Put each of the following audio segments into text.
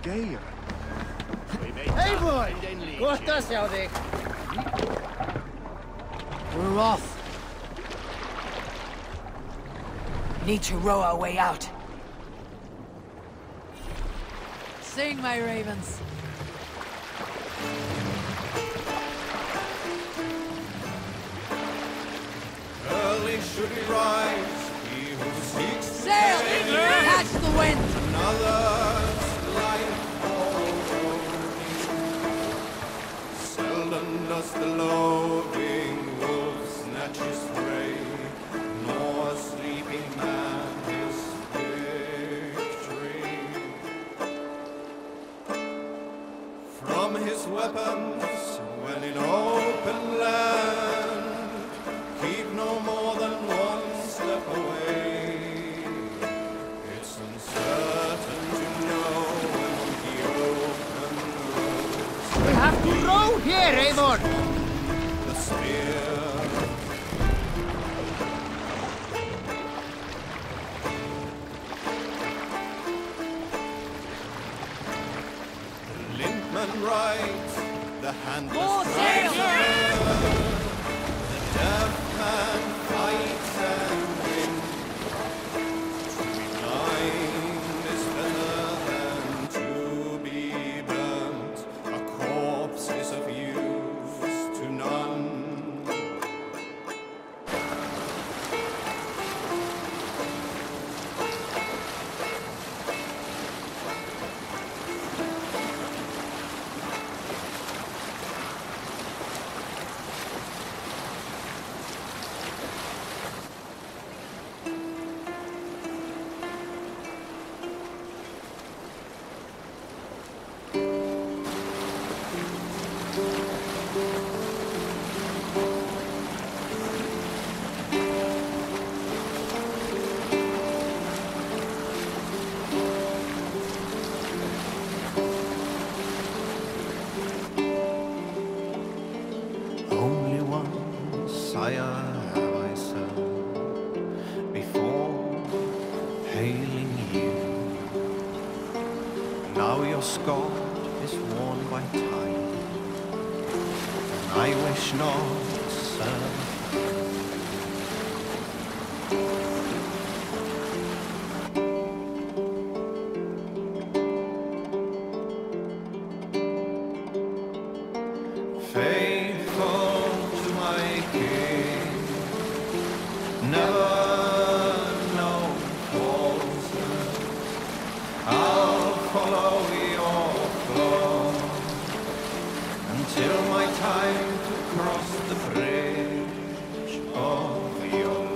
Geir. Eivor! Gott að sjá þig! We're off. Need to row our way out. Sing, my ravens. Early should he rise, he who seeks sail! Catch the wind! Another's life seldom does the loving wolf snatch his prey, nor a sleeping man his victory. From his weapons, when in open land, keep no more than one step away. It's uncertain to know when the open road. We have to row here, Eivor! The spear. The linkman rides, the handless More sail! the deaf man fights and wins. To be blind is better than to be burnt. A corpse is of use to none. Only one sire have I served before hailing you. Now your scar is worn by time, and I wish not, sir. Faithful to my king, never know falseness. I'll follow your flow until my time to cross the bridge of yon.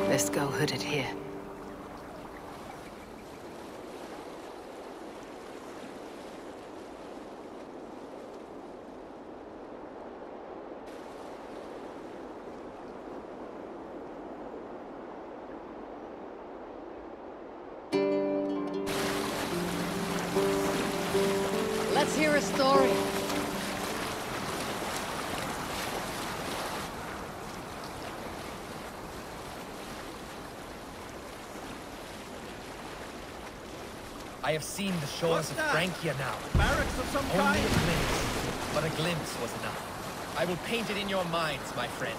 Let's go hooded here. Let's hear a story. I have seen the shores of Francia now. Barracks of some Only a kind? glimpse, but a glimpse was enough. I will paint it in your minds, my friends.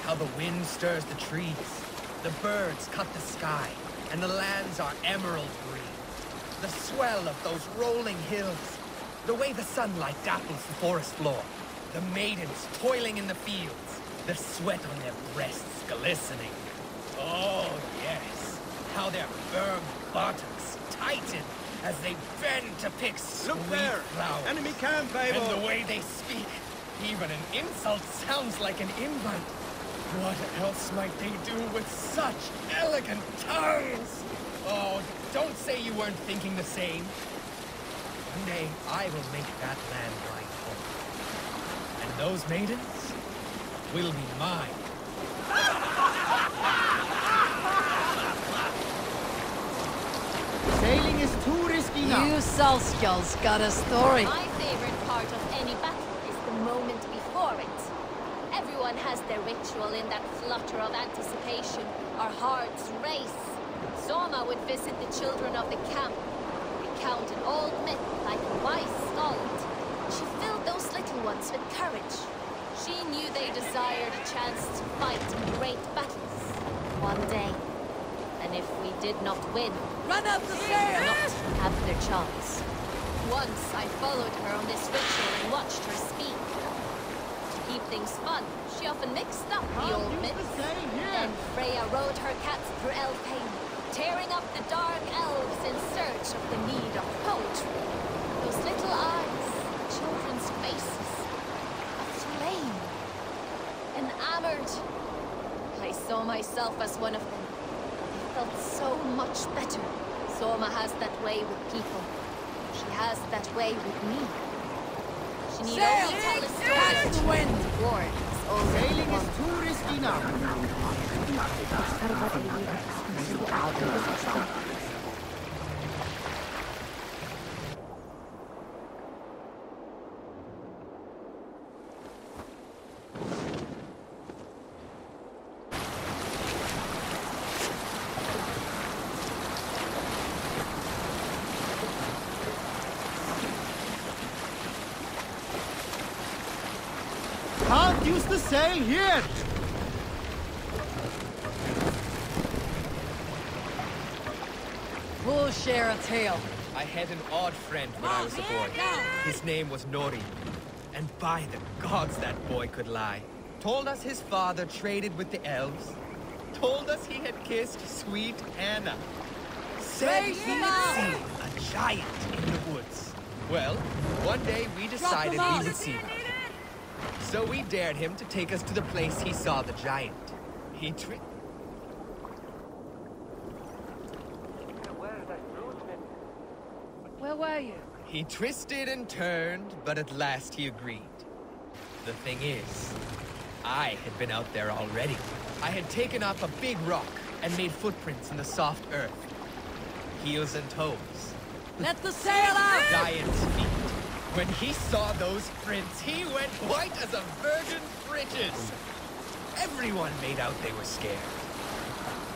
How the wind stirs the trees, the birds cut the sky, and the lands are emerald green. The swell of those rolling hills, the way the sunlight dapples the forest floor, the maidens toiling in the fields, the sweat on their breasts glistening. Oh, yes, how their firm bottoms tighten as they bend to pick sweet Look there! flowers. Enemy camp, Eivor! And the way they speak, even an insult sounds like an invite. What else might they do with such elegant tongues? Oh, don't say you weren't thinking the same. One day, I will make that land my home. And those maidens will be mine. Sailing is too risky now. You Salskjalls got a story. My favorite part of any battle is the moment before it. Everyone has their ritual in that flutter of anticipation. Our hearts race. Soma would visit the children of the camp, recount an old myth like a wise skald. She filled those little ones with courage. She knew they desired a chance to fight in great battles one day. And if we did not win, Run up the stairs! not have their chance. Once I followed her on this ritual and watched her speak. To keep things fun, she often mixed up the old myths. Then Freya rode her cats through Elfheim, tearing up the dark elves in search of the need of poetry. Those little eyes, children's faces, aflame, enamored. I saw myself as one of them. I felt so much better. Soma has that way with people. She has that way with me. She need only tell a story. Catch the wind! War is always Sailing won. is too risky now. Can't use the sail here. We'll share a tale. I had an odd friend when I was a boy. His name was Nori. And by the gods, that boy could lie. Told us his father traded with the elves. Told us he had kissed sweet Anna. Said he had seen a giant in the woods. Well, one day we decided we would see one. So we dared him to take us to the place he saw the giant. He tricked. Where were you? He twisted and turned, but at last he agreed. The thing is, I had been out there already. I had taken up a big rock and made footprints in the soft earth. Heels and toes. Let the sail out! Giant's feet. When he saw those prints, he went white as a virgin's britches. Everyone made out they were scared.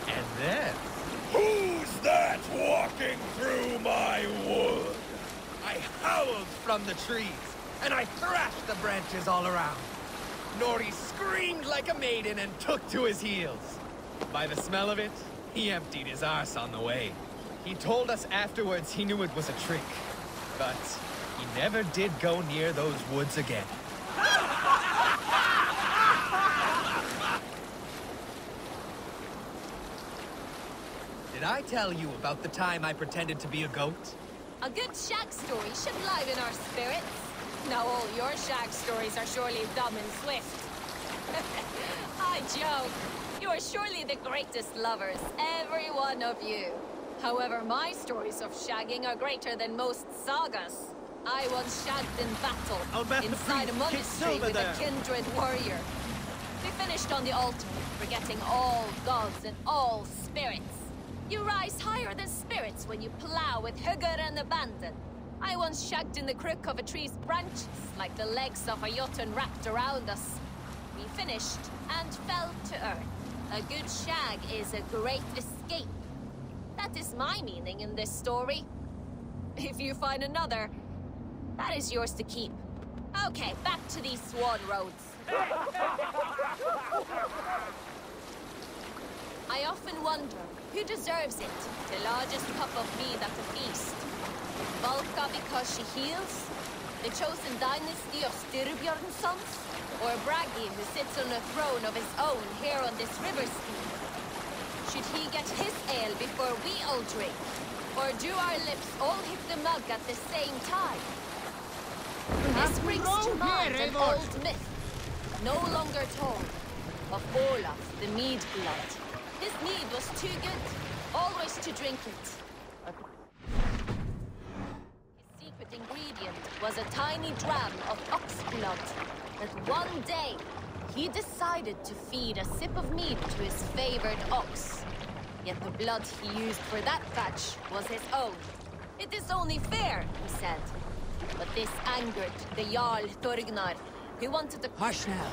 And then... Who's that walking through my wood? I howled from the trees, and I thrashed the branches all around. Nori screamed like a maiden and took to his heels. By the smell of it, he emptied his arse on the way. He told us afterwards he knew it was a trick, but he never did go near those woods again. Did I tell you about the time I pretended to be a goat? A good shag story should liven our spirits. Now all your shag stories are surely dumb and swift. I joke. You are surely the greatest lovers, every one of you. However, my stories of shagging are greater than most sagas. I once shagged in battle, I'll bet the inside a priest kicks monastery over with there. a kindred warrior. We finished on the altar, forgetting all gods and all spirits. You rise higher than spirits when you plow with hugger and abandon. I once shagged in the crook of a tree's branches, like the legs of a jotun wrapped around us. We finished and fell to earth. A good shag is a great escape. That is my meaning in this story. If you find another, that is yours to keep. Okay, back to these swan roads. I often wonder, who deserves it? The largest cup of mead at the feast? Valka because she heals? The chosen dynasty of Styrbjörn's sons? Or Bragi who sits on a throne of his own here on this river steep? Should he get his ale before we all drink? Or do our lips all hit the mug at the same time? This brings to mind an old myth, no longer told, of Olaf, the mead blood. His mead was too good, always to drink it. His secret ingredient was a tiny dram of ox blood that one day he decided to feed a sip of mead to his favored ox. Yet the blood he used for that batch was his own. It is only fair, he said. But this angered the Jarl Thorgnar, who wanted to... Hush now.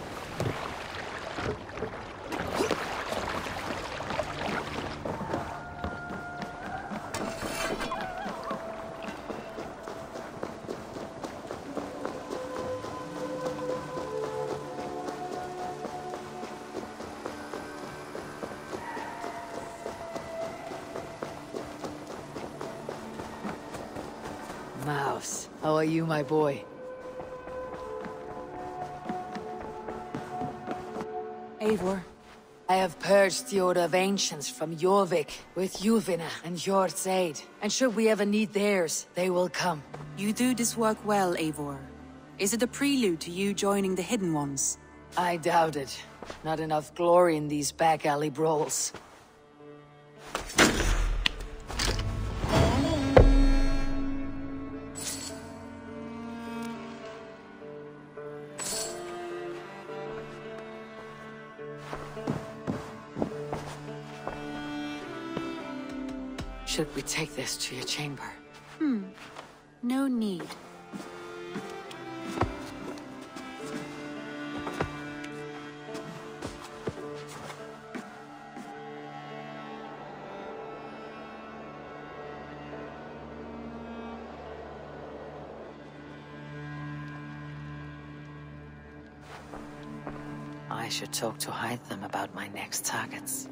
Olafs. How are you, my boy? Eivor. I have purged the Order of Ancients from Jorvik with Yuvina and Hjort's aid. And should we ever need theirs, they will come. You do this work well, Eivor. Is it a prelude to you joining the Hidden Ones? I doubt it. Not enough glory in these back alley brawls. Should we take this to your chamber? No need. I should talk to Hytham about my next targets.